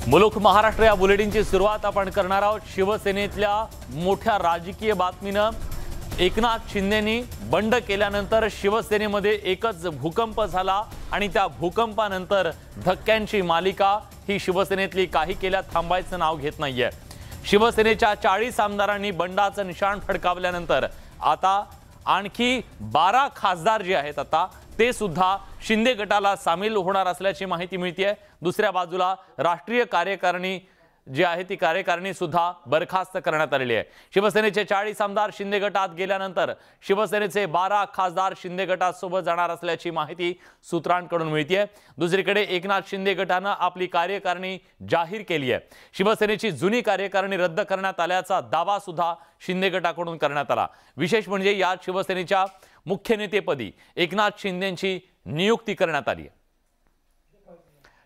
मुलुक महाराष्ट्र या बुलेटिनची सुरुवात आपण करणार आहोत शिवसेनेतल्या मोठ्या राजकीय बातमीनं। एकनाथ शिंदेंनी बंड केल्यानंतर शिवसेनेमध्ये एकच भूकंप झाला आणि त्या भूकंपानंतर धक्क्यांची मालिका ही शिवसेनेतली काही केल्या थांबायचं नाव घेत नाहीये। शिवसेनेच्या 40 आमदारांनी बंडाचं निशाण फडकावल्यानंतर आता आणखी 12 खासदार जे आहेत आता ते सुद्धा शिंदे गटाला सामील होणार असल्याची माहिती मिळते। दुसऱ्या बाजूला राष्ट्रीय कार्यकारिणी जी आहे ती कार्यकारिणी सुद्धा बरखास्त करण्यात आलेली आहे। शिवसेनेचे 40 आमदार शिंदे गटात गेल्यानंतर शिवसेनेचे 12 खासदार शिंदे गटासोबत जाणार असल्याची माहिती सूत्रांकडून मिळते। दुसरीकडे एकनाथ शिंदे गटाने आपली कार्यकारिणी जाहीर केली आहे। शिवसेनेची जुनी कार्यकारिणी रद्द करण्यात आल्याचा दावा सुद्धा शिंदे गटाकडून करण्यात आला। विशेष म्हणजे या शिवसेनेच्या मुख्य नेतेपदी एकनाथ शिंदेंची नियुक्ती करण्यात आली आहे।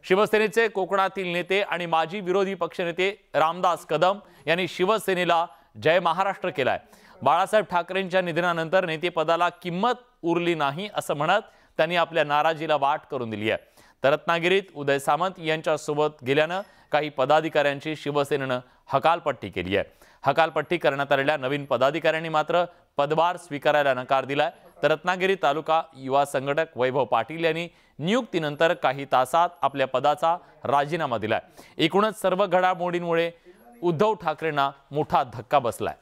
शिवसेनेचे कोकणातील नेते आणि माजी विरोधी पक्षनेते रामदास कदम यांनी शिवसेनेला जय महाराष्ट्र केलाय। बाळासाहेब ठाकरेंच्या निधनानंतर नेतेपदाला किंमत उरली नाही असं म्हणत त्यांनी आपल्या नाराजीला वाट करून दिली आहे। तर रत्नागिरीत उदय सामंत यांच्या सोबत गेल्यानं काही पदाधिकाऱ्यांची शिवसेनेनं हकालपट्टी केली आहे। हकालपट्टी करण्यात आलेल्या नवीन पदाधिकाऱ्यांनी मात्र पदभार स्वीकारायला नकार दिलाय। तर रत्नागिरी तालुका युवा संघटक वैभव पाटील यांनी नियुक्तीनंतर काही तासात आपल्या पदाचा राजीनामा दिलाय। एकूणच सर्व घडामोडींमुळे उद्धव ठाकरेंना मोठा धक्का बसलाय।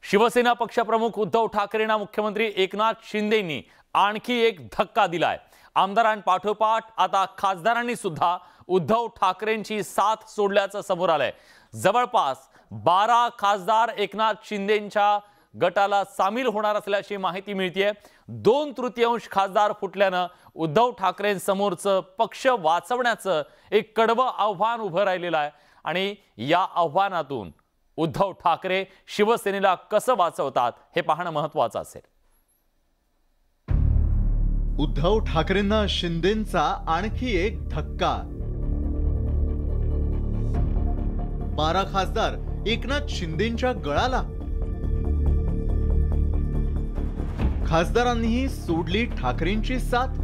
शिवसेना पक्षप्रमुख उद्धव ठाकरेंना मुख्यमंत्री एकनाथ शिंदेंनी आणखी एक धक्का दिलाय। आमदारांपाठोपाठ आता खासदारांनी सुद्धा उद्धव ठाकरेंची साथ सोडल्याचं समोर आलंय। जवळपास 12 खासदार एकनाथ शिंदेंच्या गटाला सामील होणार असल्याची माहिती मिळतेय। 2/3 खासदार फुटल्यानं उद्धव ठाकरेंसमोरचं पक्ष वाचवण्याचं एक कडवं आव्हान उभं राहिलेलं आहे आणि या आव्हानातून उद्धव ठाकरे शिवसेनेला कसं वाचवतात हे पाहणं महत्त्वाचं असेल। उद्धव ठाकरेंना शिंदेंचा आणखी एक धक्का। 12 खासदार एकनाथ शिंदेंच्या गळाला। खासदारांनीही सोडली ठाकरेंची साथ।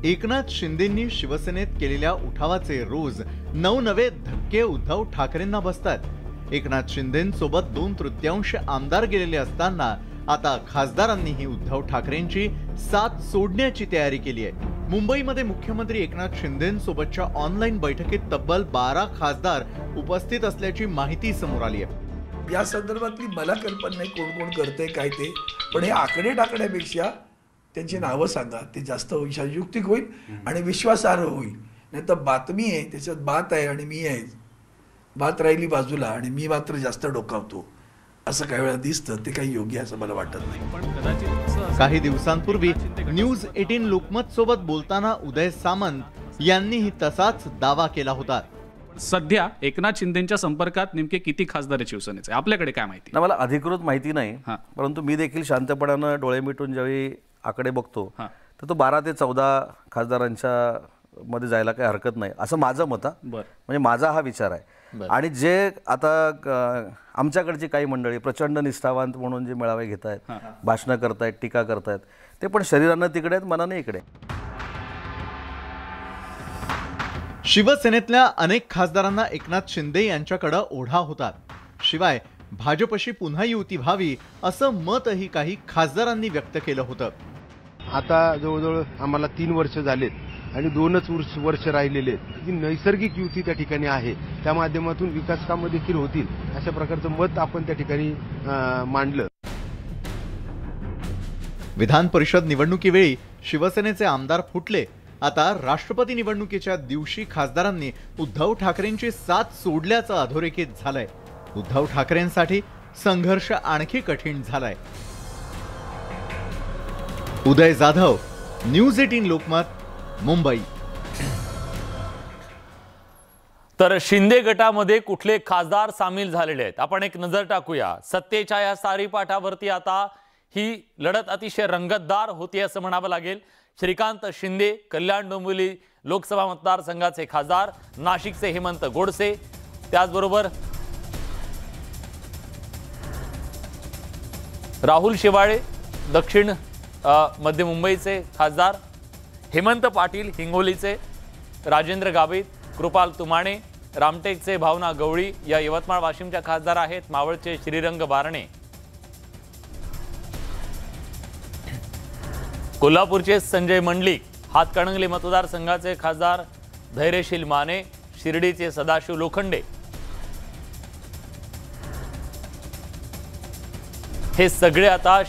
एकनाथ शिंदेंनी शिवसेनेत केलेल्या उठावाचे रोज नवनवे धक्के उद्धव ठाकरेंना बसतात। एकनाथ शिंदेंसोबत 2/3 आमदार गेलेले असताना आता खासदारांनीही उद्धव ठाकरेंची साथ सोडण्याची तयारी केली आहे। मुंबईमध्ये मुख्यमंत्री एकनाथ शिंदेंसोबतच्या ऑनलाईन बैठकीत तब्बल 12 खासदार उपस्थित असल्याची माहिती समोर आली आहे। या संदर्भातली मला कल्पना नाही कोण कोण करते काय ते, पण हे आकडे टाकण्यापेक्षा त्यांची नावं सांगा, ते जास्त युक्तिक होईल आणि विश्वासार्ह होईल। नाही तर बातमी आहे त्याच्यात बात आहे आणि मी आहे, बात राहिली बाजूला आणि मी मात्र जास्त डोकावतो असं काही वेळा दिसतं, ते काही योग्य असं मला वाटत नाही। पण कदाचित काही दिवसांपूर्वी न्यूज 18 लोकमत सोबत बोलताना उदय सामंत यांनीही तसाच दावा केला होता। सध्या एकनाथ शिंदेंच्या संपर्कात नेमके किती खासदार शिवसेनेचे आपल्याकडे काय माहिती? मला अधिकृत माहिती नाही, परंतु मी देखील शांतपणानं डोळे मिटून ज्यावेळी आकडे बघतो तर तो 12 ते 14 खासदारांच्या मध्ये जायला काही हरकत नाही असं माझं मत आहे। म्हणजे माझा हा विचार आहे। आणि जे आता आमच्याकडची काही मंडळी प्रचंड निष्ठावंत म्हणून जे मेळावे घेत आहेत, भाषणं करतायत, टीका करतायत, ते पण शरीरानं तिकडे आहेत, मनाने इकडे। शिवसेनेतल्या अनेक खासदारांना एकनाथ शिंदे यांच्याकडे ओढा होता। शिवाय भाजपशी पुन्हा युती व्हावी असं मतही काही खासदारांनी व्यक्त केलं होतं। आता जवळजवळ आम्हाला 3 वर्ष झालेत आणि 2च वर्ष राहिलेले आहेत। जी नैसर्गिक युती त्या ठिकाणी आहे, त्या माध्यमातून विकास कामं देखील होतील अशा प्रकारचं मत आपण त्या ठिकाणी मांडलं। विधान परिषद निवडणुकीवेळी शिवसेनेचे आमदार फुटले। आता राष्ट्रपती निवडणुकीच्या दिवशी खासदारांनी उद्धव ठाकरेंची साथ सोडल्याचं अधोरेखित झालंय। उद्धव ठाकरेंसाठी संघर्ष आणखी कठीण झालाय। उदय जाधव, न्यूज 18 लोकमत, मुंबई। तर शिंदे गटामध्ये कुठले खासदार सामील झालेले आहेत आपण एक नजर टाकूया। सत्तेच्या या सारीपाठावरती आता ही लढत अतिशय रंगतदार होती असं म्हणावं लागेल। श्रीकांत शिंदे कल्याण डोंबिवली लोकसभा मतदारसंघाचे खासदार, नाशिकचे हेमंत गोडसे, त्याचबरोबर राहुल शेवाळे दक्षिण मध्य मुंबईचे खासदार, हेमंत पाटील हिंगोलीचे, राजेंद्र गावित, कृपाल तुमाणे, रामटेकचे भावना गवळी या यवतमाळ वाशिमच्या खासदार आहेत. मावळचे श्रीरंग बारणे, कोल्हापूरचे संजय मंडलिक, हातकणंगले मतदारसंघाचे खासदार धैर्यशील माने, शिर्डीचे सदाशिव लोखंडे हे सगळे आता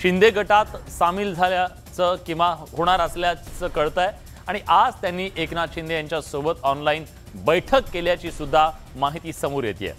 शिंदे गटात सामील झाल्याचं किंवा होणार असल्याचं कळतंय. आणि आज त्यांनी एकनाथ शिंदे यांच्या सोबत ऑनलाईन बैठक केल्याची सुद्धा माहिती समोर येते.